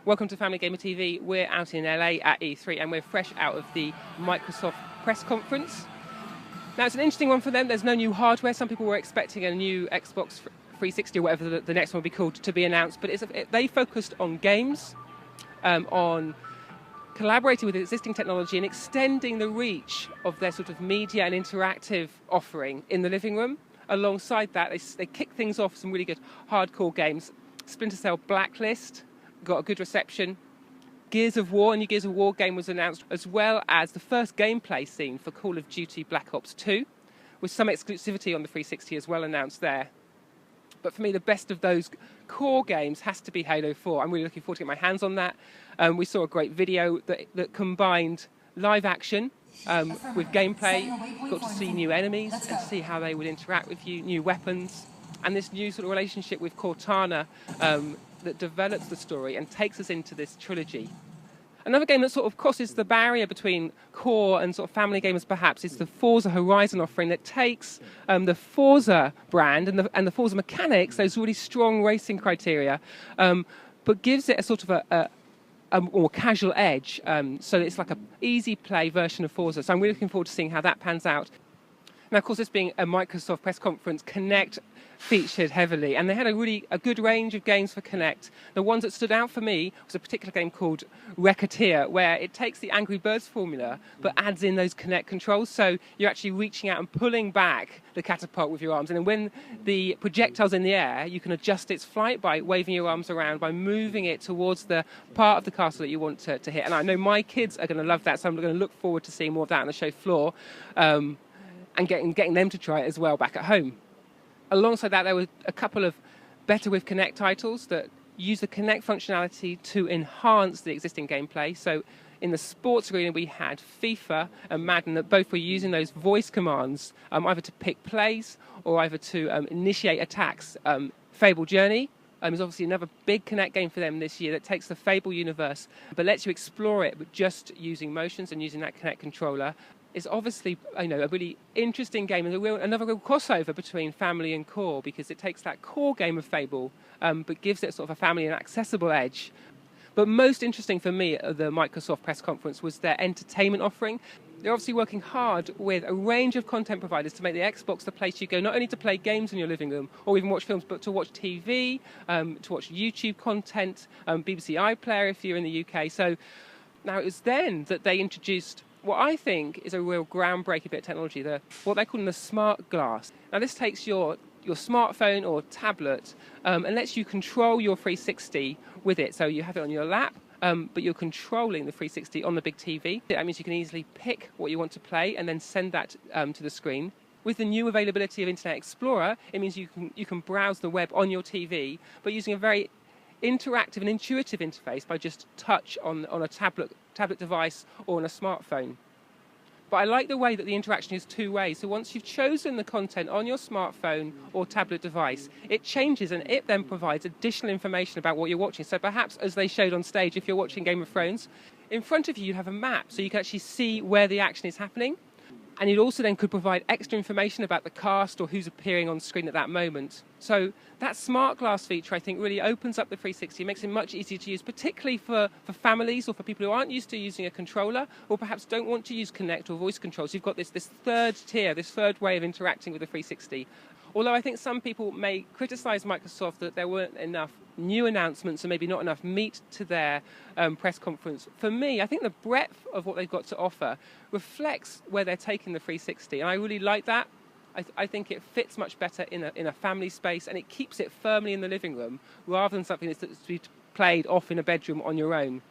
Welcome to Family Gamer TV. We're out in LA at E3 and we're fresh out of the Microsoft press conference. Now it's an interesting one for them. There's no new hardware. Some people were expecting a new Xbox 360 or whatever the next one will be called to be announced, but they focused on games, on collaborating with existing technology and extending the reach of their sort of media and interactive offering in the living room. Alongside that, they kicked things off with some really good hardcore games. Splinter Cell Blacklist got a good reception. Gears of War, a new Gears of War game was announced, as well as the first gameplay scene for Call of Duty Black Ops 2, with some exclusivity on the 360 as well announced there. But for me, the best of those core games has to be Halo 4. I'm really looking forward to getting my hands on that. We saw a great video that combined live action with gameplay. Got to see new enemies and see how they would interact with you, new weapons, and this new sort of relationship with Cortana that develops the story and takes us into this trilogy. Another game that sort of crosses the barrier between core and sort of family gamers perhaps is the Forza Horizon offering that takes the Forza brand and the Forza mechanics, those really strong racing criteria, but gives it a sort of a more casual edge, so it's like an easy play version of Forza. So I'm really looking forward to seeing how that pans out. Now, of course, this being a Microsoft press conference, Kinect featured heavily, and they had a good range of games for Kinect. The ones that stood out for me was a particular game called Wreckateer, where it takes the Angry Birds formula but adds in those Kinect controls, so you're actually reaching out and pulling back the catapult with your arms, and then when the projectile's in the air, you can adjust its flight by waving your arms around, by moving it towards the part of the castle that you want to hit. And I know my kids are going to love that, so I'm going to look forward to seeing more of that on the show floor, and getting them to try it as well back at home. Alongside that, there were a couple of Better with Kinect titles that use the Kinect functionality to enhance the existing gameplay. So in the sports arena, we had FIFA and Madden that both were using those voice commands, either to pick plays or either to initiate attacks. Fable Journey is obviously another big Kinect game for them this year that takes the Fable universe but lets you explore it with just using motions and using that Kinect controller. It's obviously, a really interesting game and another real crossover between family and core, because it takes that core game of Fable but gives it sort of a family and accessible edge. But most interesting for me at the Microsoft press conference was their entertainment offering. They're obviously working hard with a range of content providers to make the Xbox the place you go, not only to play games in your living room or even watch films, but to watch TV, to watch YouTube content, BBC iPlayer if you're in the UK. So now it was then that they introduced what I think is a real groundbreaking bit of technology, what they're calling the smart glass. Now this takes your smartphone or tablet and lets you control your 360 with it. So you have it on your lap, but you're controlling the 360 on the big TV. That means you can easily pick what you want to play and then send that to the screen. With the new availability of Internet Explorer, it means you can browse the web on your TV, but using a very interactive and intuitive interface by just touch on a tablet device or on a smartphone. But I like the way that the interaction is two ways. So once you've chosen the content on your smartphone or tablet device, it changes and it then provides additional information about what you're watching. So perhaps, as they showed on stage, if you're watching Game of Thrones, in front of you you have a map so you can actually see where the action is happening. And it also then could provide extra information about the cast or who's appearing on screen at that moment. So that smart glass feature, I think, really opens up the 360, makes it much easier to use, particularly for families or for people who aren't used to using a controller or perhaps don't want to use Kinect or voice control. So you've got this third tier, this third way of interacting with the 360. Although I think some people may criticise Microsoft that there weren't enough new announcements and maybe not enough meat to their press conference. For me, I think the breadth of what they've got to offer reflects where they're taking the 360, and I really like that. I think it fits much better in a family space, and it keeps it firmly in the living room rather than something that's to be played off in a bedroom on your own.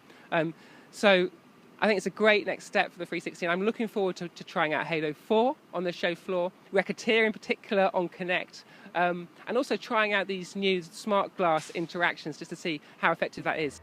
So I think it's a great next step for the 360, and I'm looking forward to trying out Halo 4 on the show floor, Wreckateer in particular on Kinect, and also trying out these new smart glass interactions just to see how effective that is.